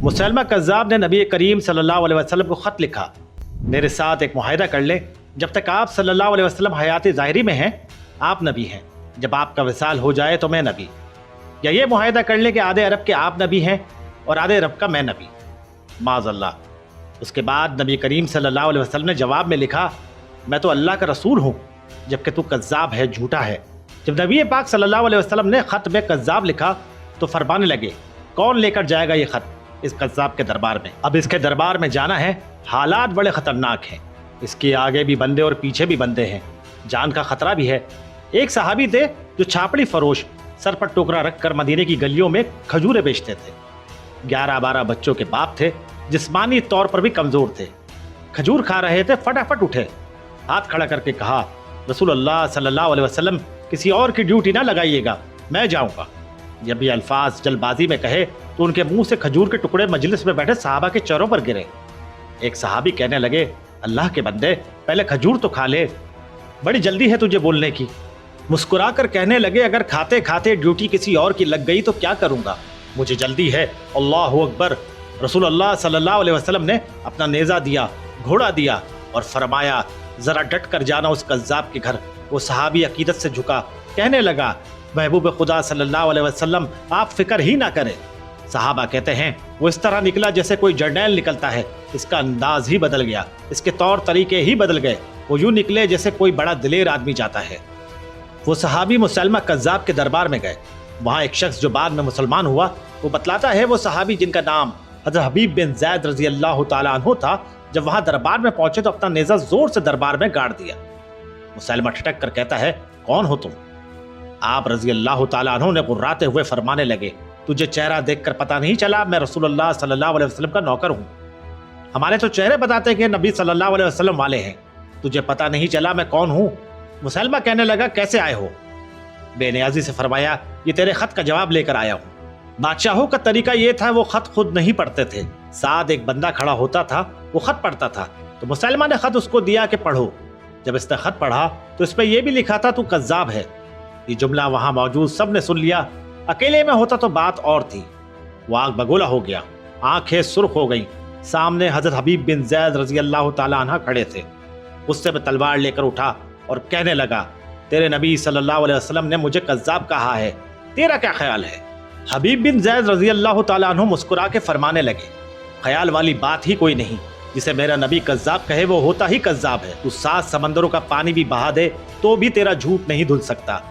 Musaylima कज़्ज़ाब ने नबी करीम सल्लल्लाहु अलैहि वसल्लम को ख़त लिखा, मेरे साथ एक मुआहिदा कर ले, जब तक आप सल्लल्लाहु अलैहि वसल्लम हयात ज़ाहिरी में हैं आप नबी हैं, जब आपका विसाल हो जाए तो मैं नबी। या ये मुआहिदा कर ले कि आधे अरब के आप नबी हैं और आधे अरब का मैं नबी, माज़अल्लाह। उसके बाद नबी करीम सल्लल्लाहु अलैहि वसल्लम ने जवाब में लिखा, मैं तो अल्लाह का रसूल हूँ जबकि तू कज़्ज़ाब है, झूठा है। जब नबी पाक सल्लल्लाहु अलैहि वसल्लम ने ख़त में कज़्ज़ाब लिखा तो फरमाने लगे, कौन लेकर जाएगा ये ख़त इस कज़्ज़ाब के दरबार में। अब इसके दरबार में जाना है, हालात बड़े ख़तरनाक हैं, इसके आगे भी बंदे और पीछे भी बंदे हैं, जान का ख़तरा भी है। एक सहाबी थे जो छापड़ी फरोश, सर पर टोकरा रख कर मदीने की गलियों में खजूरें बेचते थे। 11-12 बच्चों के बाप थे, जिस्मानी तौर पर भी कमज़ोर थे। खजूर खा रहे थे, फटाफट उठे, हाथ खड़ा करके कहा, रसूलुल्लाह सल्लल्लाहु अलैहि वसल्लम किसी और की ड्यूटी ना लगाइएगा, मैं जाऊँगा। जब ये अल्फाज जल्दबाजी में कहे तो उनके मुंह से खजूर के टुकड़े मजलिस में बैठे सहाबा के चेहरों पर गिरे। एक सहाबी कहने लगे, अल्लाह के बंदे, पहले खजूर तो खा ले, बड़ी जल्दी है तुझे बोलने की। मुस्कुरा कर कहने लगे, अगर खाते खाते ड्यूटी किसी और की लग गई तो क्या करूँगा, मुझे जल्दी है। अल्लाहु अकबर। रसूलुल्लाह सल्लल्लाहु अलैहि वसल्लम ने अपना नेज़ा दिया, घोड़ा दिया और फरमाया, ज़रा डट कर जाना उस कज़्ज़ाब के घर। वो सहाबी अकीदत से झुका, कहने लगा, महबूब खुदा सल्लल्लाहु अलैहि वसल्लम आप फिक्र ही ना करें। सहाबा कहते हैं, वो इस तरह निकला जैसे कोई जर्नैल निकलता है, इसका अंदाज ही बदल गया, इसके तौर तरीके ही बदल गए, वो यूँ निकले जैसे कोई बड़ा दिलेर आदमी जाता है। वो सहाबी मुसैलमा कज़्ज़ाब के दरबार में गए। वहाँ एक शख्स जो बाद में मुसलमान हुआ, वो बतलाता है वो सहाबी जिनका नाम हज़रत हबीब बिन ज़ैद रज़ी अल्लाह तआला अन्हु था, जब वहाँ दरबार में पहुंचे तो अपना नेज़ा जोर से दरबार में गाड़ दिया। मुसैलमा ठिठक कर कहता है, कौन हो तुम? आप रज़ी अल्लाह तआला अन्हु ने गुर्राते हुए फरमाने लगे, तुझे चेहरा देखकर पता नहीं चला मैं रसूलुल्लाह सल्लल्लाहु अलैहि वसल्लम का नौकर हूँ? हमारे तो चेहरे बताते कि नबी सल्लल्लाहु अलैहि वसल्लम वाले हैं, तुझे पता नहीं चला मैं कौन हूँ? मुसैलमा कहने लगा, कैसे आए हो? बेनियाजी से फरमाया, ये तेरे खत का जवाब लेकर आया हूँ। बादशाहों का तरीका ये था, वो खत खुद नहीं पढ़ते थे, साथ एक बंदा खड़ा होता था, वो खत पढ़ता था। तो मुसैलमा ने खत उसको दिया कि पढ़ो। जब इसने खत पढ़ा तो इस पर यह भी लिखा था, तू कज़्ज़ाब है। ये जुमला वहां मौजूद सब ने सुन लिया। अकेले में होता तो बात और थी। वो आग बगोला हो गया, आंखें सुर्ख हो गईं। सामने हजरत हबीब बिन ज़ैद रज़ी अल्लाह तआला अन्हु खड़े थे। गुस्से में तलवार लेकर उठा और कहने लगा, तेरे नबी सल्लल्लाहु अलैहि वसल्लम ने मुझे कज़्ज़ाब कहा है, तेरा क्या ख्याल है? हबीब बिन ज़ैद रज़ी अल्लाह तआला अन्हु मुस्कुरा के फरमाने लगे, ख्याल वाली बात ही कोई नहीं, जिसे मेरा नबी कज़्ज़ाब कहे वो होता ही कज़्ज़ाब है। तू 7 समंदरों का पानी भी बहा दे तो भी तेरा झूठ नहीं धुल सकता।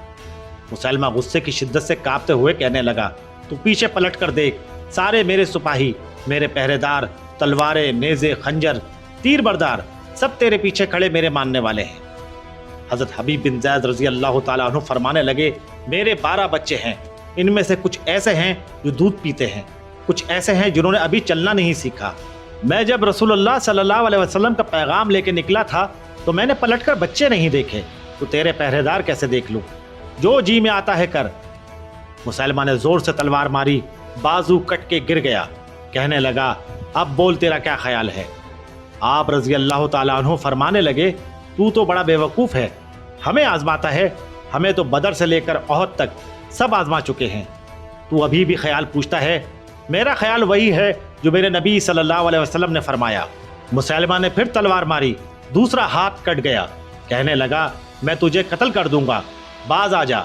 मुसैलमा गुस्से की शिद्दत से कांपते हुए कहने लगा, तू पीछे पलट कर देख, सारे मेरे सिपाही, मेरे पहरेदार, तलवारें, नेज़े, खंजर, तीर बरदार सब तेरे पीछे खड़े मेरे मानने वाले हैं। हज़रत हबीब बिन ज़ैद रज़ी अल्लाह तआला अन्हु फरमाने लगे, मेरे 12 बच्चे हैं, इनमें से कुछ ऐसे हैं जो दूध पीते हैं, कुछ ऐसे हैं जिन्होंने अभी चलना नहीं सीखा। मैं जब रसूलुल्लाह सल्लल्लाहु अलैहि वसल्लम का पैगाम लेके निकला था तो मैंने पलटकर बच्चे नहीं देखे, तो तेरे पहरेदार कैसे देख लूं? जो जी में आता है कर। मुसैलमा ने जोर से तलवार मारी, बाजू कट के गिर गया। कहने लगा, अब बोल तेरा क्या ख्याल है? आप रज़ी अल्लाह तआला अन्हु फरमाने लगे, तू तो बड़ा बेवकूफ़ है, हमें आजमाता है, हमें तो बदर से लेकर ओहद तक सब आजमा चुके हैं, तू अभी भी ख्याल पूछता है? मेरा ख्याल वही है जो मेरे नबी सल्लल्लाहु अलैहि वसल्लम ने फरमाया। मुसैलमा ने फिर तलवार मारी, दूसरा हाथ कट गया। कहने लगा, मैं तुझे कत्ल कर दूंगा, बाज आ जा।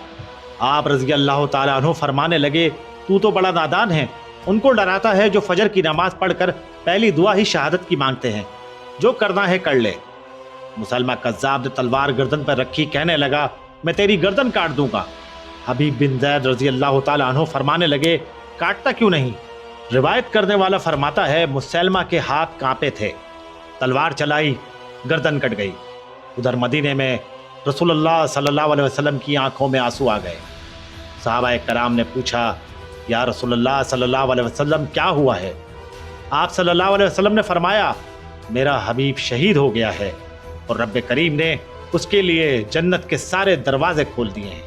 आप रज़ी अल्लाह तआला अन्हु फरमाने लगे, तू तो बड़ा नादान है, उनको डराता है जो फजर की नमाज पढ़कर पहली दुआ ही शहादत की मांगते हैं, जो करना है कर ले। मुसैलमा कज़्ज़ाब ने तलवार गर्दन पर रखी, कहने लगा, मैं तेरी गर्दन काट दूंगा। हबीब बिन ज़ैद रज़ी अल्लाह तआला अन्हु फरमाने लगे, काटता क्यों नहीं? रिवायत करने वाला फरमाता है, मुसैलमा के हाथ कांपे थे, तलवार चलाई, गर्दन कट गई। उधर मदीने में रसूलुल्लाह सल्लल्लाहु अलैहि वसल्लम की आंखों में आंसू आ गए। सहाबाए कराम ने पूछा, या रसूलुल्लाह सल्लल्लाहु अलैहि वसल्लम क्या हुआ है? आप सल्लल्लाहु अलैहि वसल्लम ने फरमाया, मेरा हबीब शहीद हो गया है और रब्बे करीम ने उसके लिए जन्नत के सारे दरवाजे खोल दिए हैं।